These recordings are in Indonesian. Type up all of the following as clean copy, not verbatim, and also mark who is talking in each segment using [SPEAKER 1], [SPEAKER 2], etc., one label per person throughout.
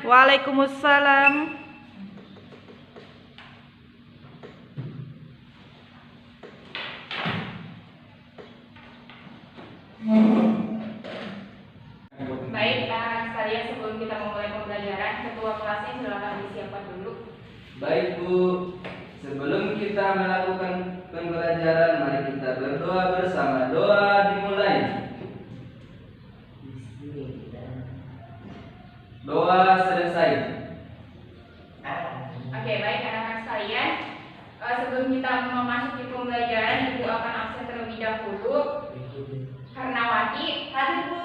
[SPEAKER 1] Waalaikumsalam.
[SPEAKER 2] Baik, anak-anak sekalian, sebelum kita memulai pembelajaran, ketua kelasnya silakan disiapkan dulu.
[SPEAKER 3] Baik Bu, sebelum kita melakukan pembelajaran, mari kita berdoa bersama. Doa dimulai. Doa selesai.
[SPEAKER 2] Oke, baik anak-anak sekalian, sebelum kita memasuki pembelajaran, Ibu akan absen terlebih dahulu. Karnawati, hadir Bu.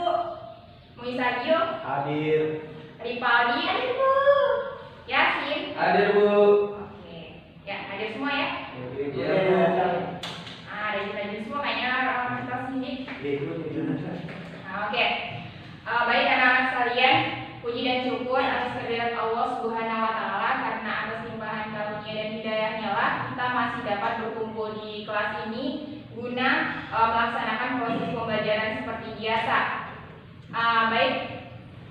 [SPEAKER 2] Muisagio,
[SPEAKER 4] Hadir.
[SPEAKER 2] Ripaldi, hadir Bu. Yasin,
[SPEAKER 3] Hadir Bu.
[SPEAKER 2] oke, ya hadir semua ya.
[SPEAKER 3] Ya Bu.
[SPEAKER 2] Ada hadir semua kayaknya orang kita sini. Oke. Baik anak-anak sekalian, puji dan syukur atas kehadirat Allah Subhanahu wa taala, karena atas limpahan karunia dan hidayahnya lah kita masih dapat berkumpul di kelas ini guna melaksanakan proses pembelajaran seperti biasa. Baik.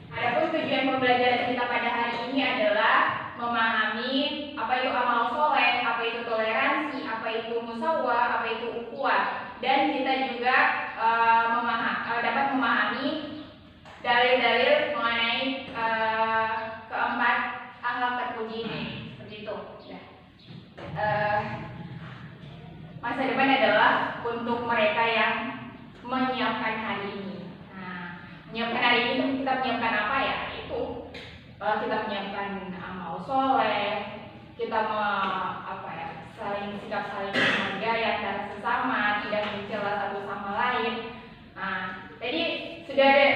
[SPEAKER 2] Adapun tujuan pembelajaran kita pada hari ini adalah memahami apa itu amal soleh, apa itu toleransi, apa itu musyawarah, apa itu ukhuwah, dan kita juga dapat memahami dalil-dalil mengenai keempat akhlak terpuji ini, seperti itu. Masa depan adalah untuk mereka yang menyiapkan hari ini. Nah, menyiapkan hari ini kita menyiapkan apa ya? Itu kita menyiapkan amal soleh, kita saling sikap saling menghargai antara sesama, tidak mencela satu sama lain. Nah, tadi sudah ada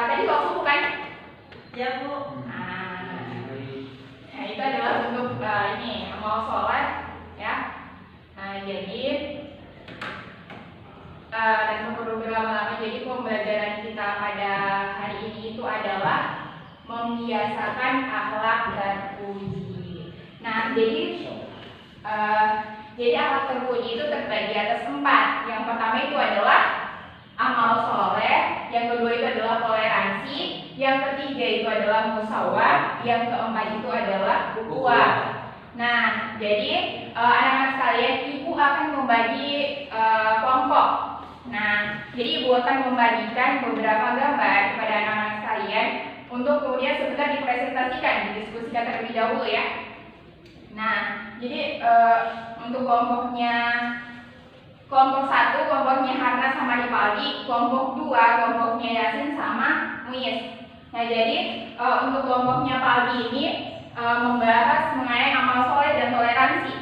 [SPEAKER 2] tadi waktu bukan?
[SPEAKER 1] Ya Bu.
[SPEAKER 2] Nah, itu adalah bentuk ini amal soleh ya. Nah, jadi dan perlu berlama-lama, jadi pembelajaran kita pada hari ini itu adalah membiasakan akhlak terpuji. Nah, jadi akhlak terpuji itu terbagi atas 4. Yang pertama itu adalah amal soleh, yang kedua itu adalah toleransi, yang ketiga itu adalah musyawarah, yang keempat itu adalah ukhuwah. Nah, jadi anak-anak sekalian, Ibu akan membagi kelompok. Nah, jadi Ibu akan membagikan beberapa gambar kepada anak-anak sekalian untuk kemudian sebentar dipresentasikan, didiskusikan terlebih dahulu ya. Nah, jadi untuk kelompok 1, kelompoknya Harna sama Ripaldi, kelompok 2, kelompoknya Yasin sama Muiz. Nah, jadi untuk kelompoknya Paldi ini membahas mengenai amal soleh dan toleransi.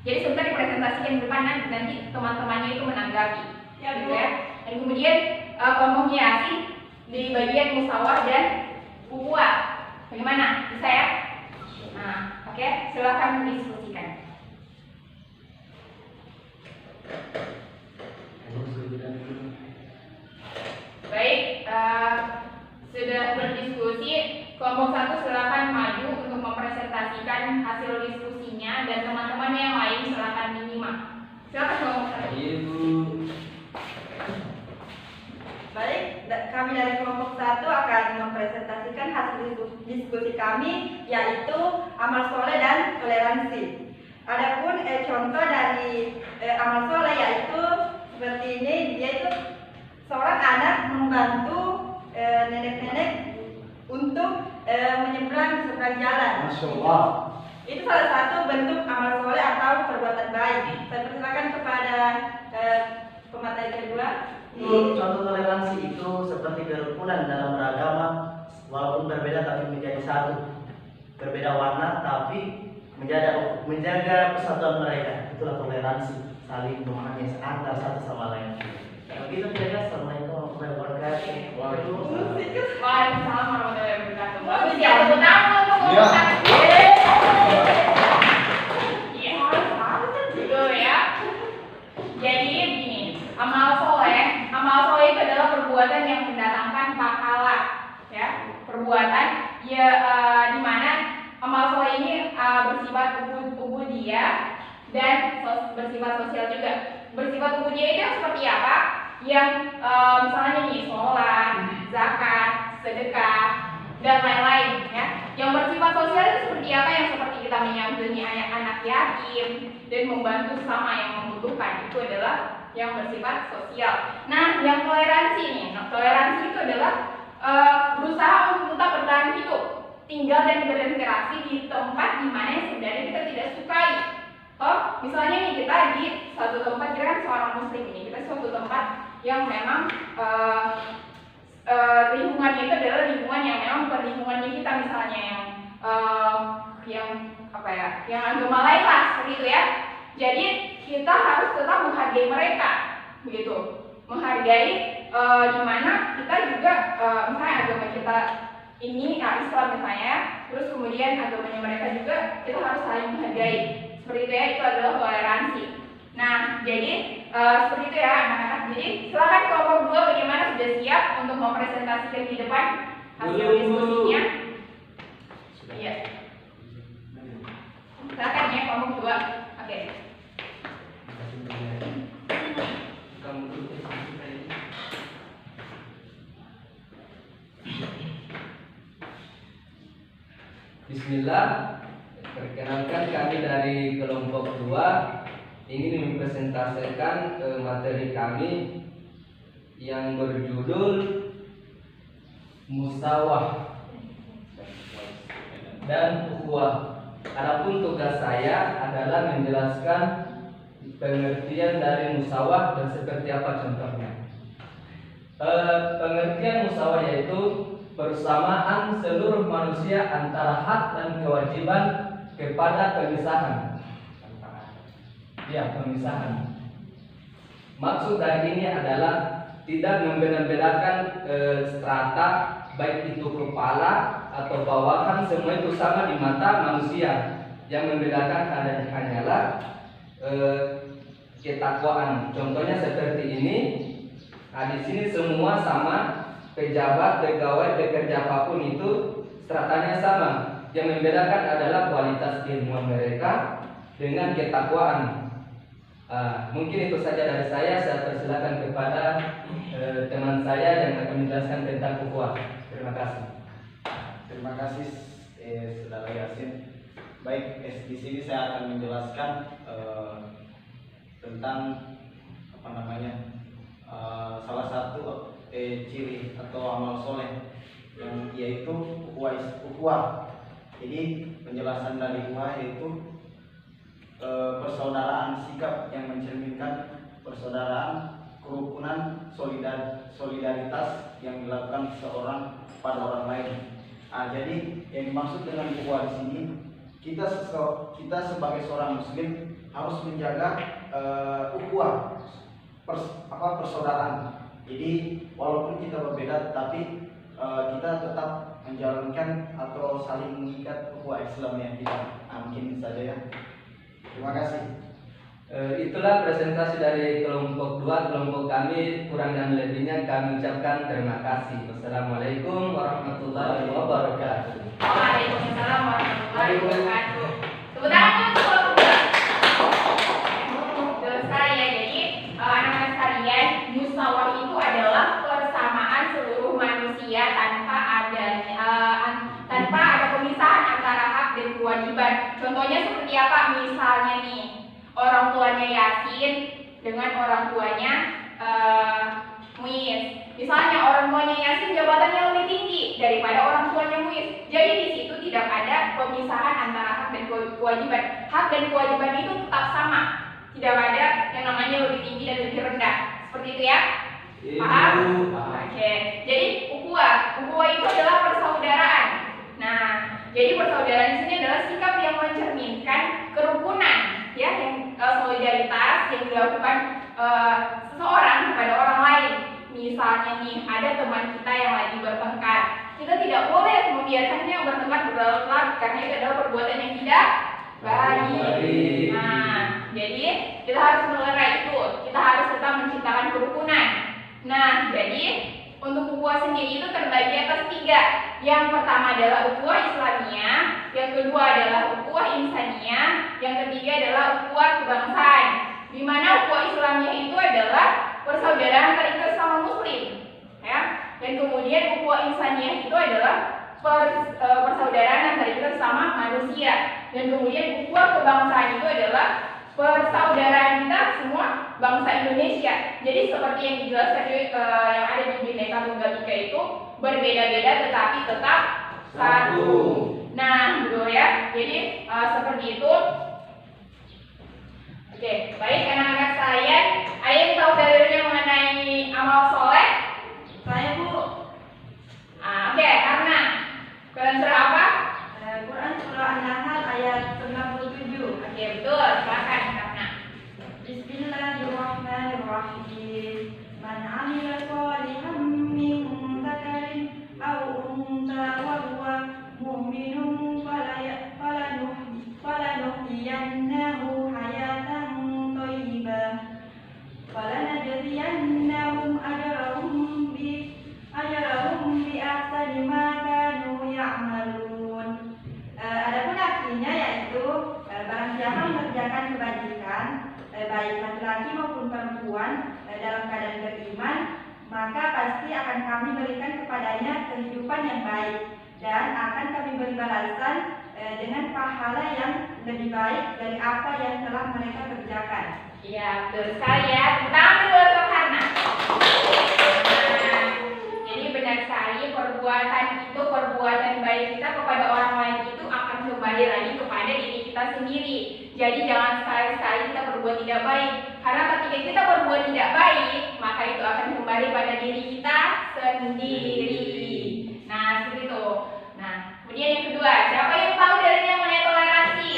[SPEAKER 2] Jadi sebentar dipresentasikan di depan, nanti teman-temannya itu menanggapi. Ya, gitu ya. Dan kemudian kelompoknya Yasin di bagian musyawarah dan ukhuwah. Bagaimana? Bisa ya? Nah, oke, silakan diskusikan. Baik, sudah berdiskusi. Kelompok 1 silakan maju untuk mempresentasikan hasil diskusinya, dan teman-teman yang lain silakan menyimak. Silakan kelompok 1.
[SPEAKER 3] Ibu.
[SPEAKER 1] Baik, kami dari kelompok 1 akan mempresentasikan hasil diskusi kami, yaitu amal soleh dan toleransi. Adapun contoh dari amal soleh yaitu seperti ini, yaitu seorang anak membantu nenek-nenek untuk menyeberang di seberang jalan.
[SPEAKER 4] Masya Allah.
[SPEAKER 1] Itu salah satu bentuk amal soleh atau perbuatan baik. Saya persilakan kepada pemateri kedua.
[SPEAKER 4] Contoh toleransi itu seperti kerukunan dalam beragama, walaupun berbeda tapi menjadi satu. Berbeda warna tapi menjaga persatuan mereka. Itulah toleransi, saling memahami antar satu sama lain. Begitu saja. Assalamualaikum warahmatullahi wabarakatuh.
[SPEAKER 2] Waalaikumsalam warahmatullahi wabarakatuh. Bagus ya, tepuk tangan untuk
[SPEAKER 4] Ya.
[SPEAKER 2] Iya, gitu ya. Jadi begini, amal soleh itu adalah perbuatan yang mendatangkan pahala, ya. Perbuatan ya di mana amal soleh ini bersifat ubudiyah dan bersifat sosial juga. Bersifat ubudiyah itu seperti apa? Yang misalnya nih sholat, zakat, sedekah, dan lain-lain ya. Yang bersifat sosial itu seperti apa? Yang seperti kita menyampingi anak yatim dan membantu sesama yang membutuhkan, itu adalah yang bersifat sosial. Nah, yang toleransi nih, toleransi itu adalah berusaha untuk tetap bertahan hidup, tinggal dan berinteraksi di tempat di mana yang sebenarnya kita tidak sukai. Misalnya nih kita di suatu tempat, kita kan seorang muslim ini, kita suatu tempat yang memang lingkungannya itu adalah lingkungan yang memang bukan lingkungannya kita, misalnya yang apa ya, yang agama lain lah seperti itu ya. Jadi kita harus tetap menghargai mereka, begitu, menghargai di mana kita juga misalnya agama kita ini Islam misalnya, terus kemudian agamanya mereka juga, kita harus saling menghargai, seperti itu ya. Itu adalah toleransi. Nah, jadi seperti itu ya anak-anak. Jadi silakan kelompok 2 bagaimana, sudah siap untuk mempresentasikan di depan hasil diskusinya? Iya. Silakan ya kelompok 2. Oke.
[SPEAKER 3] Bismillah. Perkenalkan, kami dari kelompok 2 ingin mempresentasikan materi kami yang berjudul musawah dan ukhuwah. Adapun tugas saya adalah menjelaskan pengertian dari musawah dan seperti apa contohnya. Pengertian musawah yaitu persamaan seluruh manusia antara hak dan kewajiban kepada pemisahan. Ya, pemisahan. Maksud dari ini adalah tidak membedakan strata, baik itu kepala atau bawahan, semua itu sama di mata manusia. Yang membedakan hanyalah ketakwaan. Contohnya seperti ini. Nah, di sini semua sama, pejabat, pegawai, pekerja apapun itu stratanya sama. Yang membedakan adalah kualitas ilmuwan mereka dengan ketakwaan. Mungkin itu saja dari saya. Saya persilakan kepada teman saya yang akan menjelaskan tentang ukhuwah. Terima kasih.
[SPEAKER 5] Terima kasih Saudara Yasin. Baik, di sini saya akan menjelaskan tentang apa namanya salah satu ciri atau amal soleh yang yaitu ukhuwah. Jadi penjelasan dari ukhuwah yaitu persaudaraan, sikap yang mencerminkan persaudaraan, kerukunan, solidaritas yang dilakukan seorang pada orang lain. Jadi yang dimaksud dengan ukhuwah di sini, kita sebagai seorang muslim harus menjaga ukhuwah, persaudaraan. Jadi walaupun kita berbeda, tetapi kita tetap menjalankan atau saling mengikat ukhuwah Islam yang kita. Mungkin saja ya. Terima kasih.
[SPEAKER 3] Itulah presentasi dari kelompok 2. Kelompok kami kurang dan lebihnya kami ucapkan terima kasih. Wassalamualaikum warahmatullahi wabarakatuh.
[SPEAKER 2] Waalaikumsalam warahmatullahi wabarakatuh. Tepuk tangan untuk kelompok 2. Terus saya, jadi anak-anak sekalian, musawah itu adalah persamaan seluruh manusia tanpa ada pemisahan antara hak dan kewajiban. Contohnya seperti apa? Misalnya nih, orang tuanya Yasin dengan orang tuanya Muiz. Misalnya orang tuanya Yasin jabatannya lebih tinggi daripada orang tuanya Muiz. Jadi di situ tidak ada pemisahan antara hak dan kewajiban. Hak dan kewajiban itu tetap sama. Tidak ada yang namanya lebih tinggi dan lebih rendah. Seperti itu ya? Paham? Oke. Jadi ukhuwah itu adalah persaudaraan. Nah, jadi persaudaraan di sini adalah sikap yang mencerminkan kerukunan, ya, yang solidaritas yang dilakukan seseorang kepada orang lain. Misalnya nih, ada teman kita yang lagi bertengkar, kita tidak boleh membiarkannya bertengkar berlarut-larut karena itu adalah perbuatan yang tidak baik. Nah, jadi kita harus melerai itu, kita harus tetap menciptakan kerukunan. Nah, jadi untuk ukhuwah sendiri itu terbagi atas 3. Yang pertama adalah ukhuwah Islamiyah, yang kedua adalah ukhuwah Insaniyah, yang ketiga adalah ukhuwah kebangsaan. Di mana ukhuwah Islamiyah itu adalah persaudaraan antara kita sama muslim, ya. Dan kemudian ukhuwah Insaniyah itu adalah persaudaraan manusia. Dan kemudian ukhuwah kebangsaan itu adalah persaudaraan kita semua bangsa Indonesia. Jadi seperti yang dijelaskan yang ada di Bhinneka Tunggal Ika itu berbeda-beda tetapi tetap satu. Nah, betul ya. Jadi seperti itu. Oke, baik anak-anak sekalian, ada yang tahu dalilnya mengenai amal soleh?
[SPEAKER 1] Saya Bu,
[SPEAKER 2] Oke, karena kalian surah apa?
[SPEAKER 1] Quran surah An-Nahl ayat 97.
[SPEAKER 2] Oke, betul. Silakan karena.
[SPEAKER 1] Bismillahirrahmanirrahim. Man 'amila shalihan min dzakarin aw untha wa huwa mu'minun falanuhyiyannahu hayatan thayyibah falanajziyannahum ajrahum bi ahsani ma kanu ya'malun. Adapun artinya yaitu barang siapa mengerjakan kebajikan baik laki-laki maupun perempuan dalam keadaan beriman, maka pasti akan kami berikan kepadanya kehidupan yang baik dan akan kami beri balasan dengan pahala yang lebih baik dari apa yang telah mereka kerjakan.
[SPEAKER 2] Iya, betul sekali ya. Tangan dulu untuk karena. Jadi benar sekali perbuatan baik kita kepada orang lain itu akan kembali lagi kepada diri kita sendiri. Jadi jangan sekali-sekali kita berbuat tidak baik. Karena ketika kita berbuat tidak baik, maka itu akan kembali pada diri kita sendiri. Nah, seperti itu. Nah, kemudian yang kedua, siapa yang tahu dalilnya mengenai toleransi?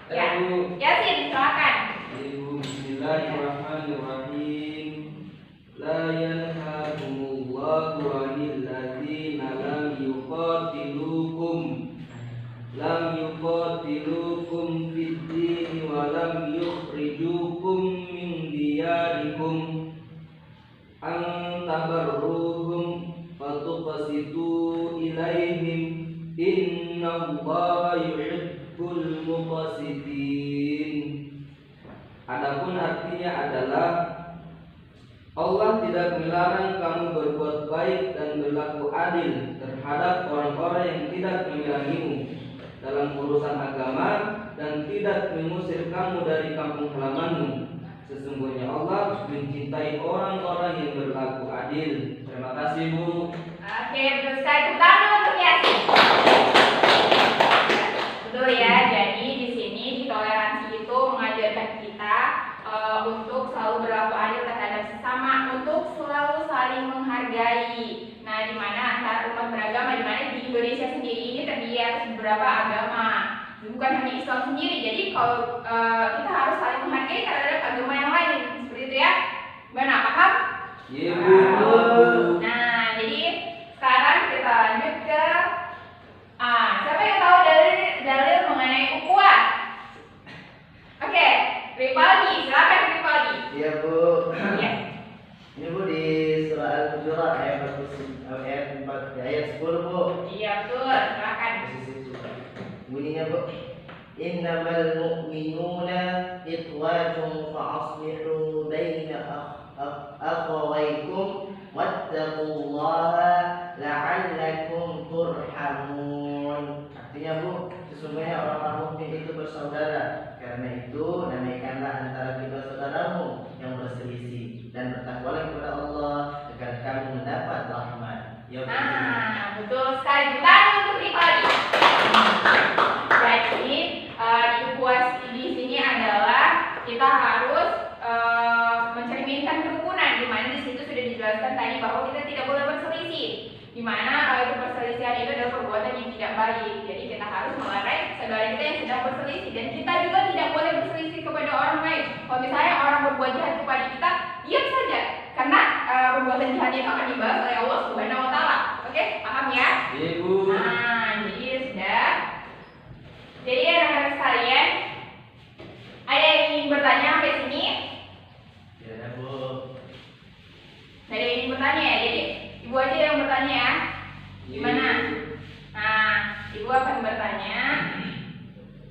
[SPEAKER 2] Ya, Yasin, silakan.
[SPEAKER 3] Bismillahirrahmanirrahim. La yanhakumullahu 'anil ladzina lam yuqatilukum fid din wa lam yukhrijukum min diyarikum an tabarruhum wa tuqsitu ilaihim innallaha yuhibbul muqsitin. Adapun artinya adalah Allah tidak melarang kamu berbuat baik dan berlaku adil terhadap orang-orang yang tidak memerangimu dalam urusan agama dan tidak mengusir kamu dari kampung halamanmu. Sesungguhnya Allah mencintai orang-orang yang berlaku adil. Terima kasih Bu.
[SPEAKER 2] Oke, betul sekali. Tepuk tangan untuk Yasin. Betul ya. Jadi di sini di toleransi itu mengajarkan kita untuk selalu berlaku adil terhadap sesama, untuk selalu saling menghargai. Nah, di mana antar umat beragama, di mana di Indonesia sendiri ini terdiri atas beberapa agama, bukan hanya Islam sendiri. Jadi kalau kita harus saling menghargai terhadap agama yang lain, seperti itu ya. Benar, paham?
[SPEAKER 3] Iya Bu.
[SPEAKER 2] Nah, jadi sekarang kita lanjut ke siapa yang tahu dalil mengenai ukhuwah? Oke, Ripaldi, silakan Ripaldi.
[SPEAKER 4] Iya Bu.
[SPEAKER 2] Ya.
[SPEAKER 4] Ini Bu di surah Al-Hujurat ayat 10 Bu.
[SPEAKER 2] Iya betul, silakan.
[SPEAKER 4] Bunyinya Bu, innamal mu'minuna ikhwatun fa'aslihu baina akhawaykum wattaqullaha la'allakum turhamun. Artinya Bu, sesungguhnya orang-orang mukmin itu bersaudara. Karena itu damaikanlah antara kedua saudaramu yang berselisih dan bertakwalah kepada Allah agar kamu mendapat rahmat. Ya
[SPEAKER 2] Betul sekali. Bukan untuk Ripaldi. Jadi ukhuwah di sini adalah kita harus mencerminkan kerukunan, di mana di situ sudah dijelaskan tadi bahwa kita tidak boleh berselisih, di mana itu perselisihan itu adalah perbuatan yang tidak baik. Jadi kita harus melerai saudara kita yang sedang berselisih, dan kita juga tidak boleh berselisih kepada orang lain. Kalau misalnya orang berbuat jahat kepada kita, diam saja, karena perbuatan jahat itu akan dibalas oleh Allah Subhanahu Wa Taala. Oke, paham ya?
[SPEAKER 3] Iya Bu.
[SPEAKER 2] Nah, jadi sudah. Jadi anak-anak sekalian, ada yang ingin bertanya sampai sini?
[SPEAKER 4] Ya Bu.
[SPEAKER 2] Ada yang ingin bertanya ya? Jadi ibu aja yang bertanya ya. Gimana? Nah, ibu akan bertanya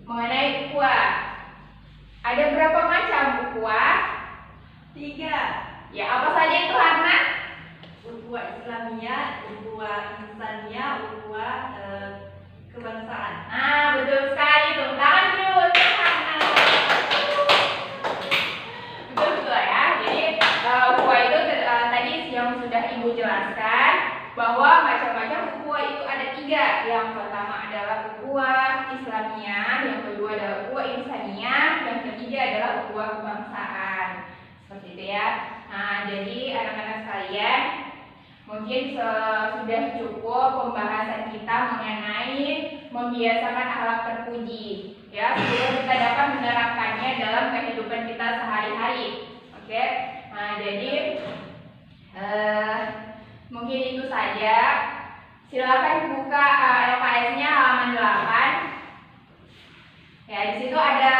[SPEAKER 2] mengenai ukhuwah. Ada berapa macam ukhuwah?
[SPEAKER 1] 3.
[SPEAKER 2] Ya, apa saja itu Harna?
[SPEAKER 1] Ukhuwah Islamiyah, ukhuwah insaniyah, ukhuwah kebangsaan.
[SPEAKER 2] Nah, betul sebuah kebangsaan. Seperti itu ya. Nah, jadi anak-anak sekalian, mungkin sudah cukup pembahasan kita mengenai membiasakan akhlak terpuji. Ya, sebelum kita dapat menerapkannya dalam kehidupan kita sehari-hari. Oke. Nah, jadi mungkin itu saja. Silakan buka LKS-nya halaman 8. Ya, di situ ada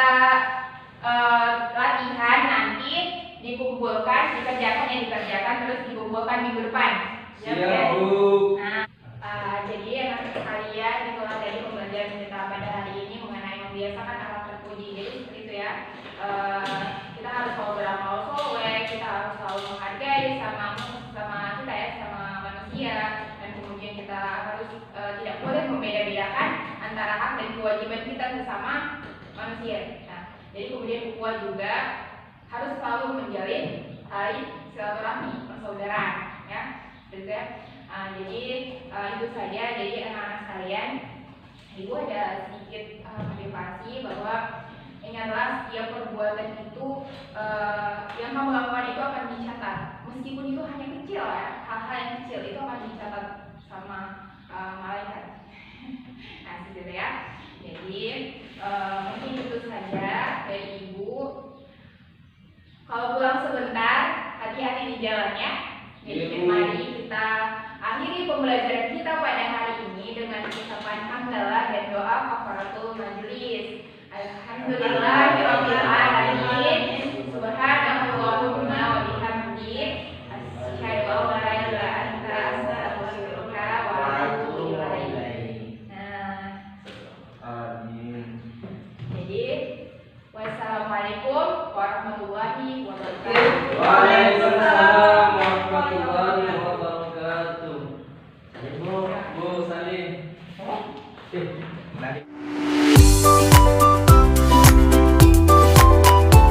[SPEAKER 2] latihan, nanti dikumpulkan, dikerjakan terus dikumpulkan minggu depan.
[SPEAKER 3] Siap, Bu.
[SPEAKER 2] Nah, jadi anak sekalian, itulah tadi pembelajaran kita pada hari ini mengenai membiasakan akhlak terpuji. Jadi seperti itu ya. Kita harus selalu beramal soleh, kita harus selalu menghargai sama kita ya, sama manusia, dan kemudian kita harus tidak boleh membeda-bedakan antara hak dan kewajiban kita bersama manusia. Nah, jadi kemudian ukhuwah juga harus selalu menjalin tali silaturahmi persaudaraan, ya, gitu ya. Jadi itu saja. Jadi anak-anak sekalian, Ibu ada sedikit motivasi bahwa ingatlah setiap perbuatan itu yang kamu lakukan itu akan dicatat, meskipun itu hanya kecil ya, hal-hal yang kecil itu akan dicatat sama malaikat. Nah, seperti itu ya. Jadi mungkin itu saja dari Ibu. Kalau pulang sebentar, hati-hati di jalan ya. Jadi mari kita akhiri pembelajaran kita pada hari ini dengan ucapan hamdalah dan doa kafaratul majelis. Alhamdulillah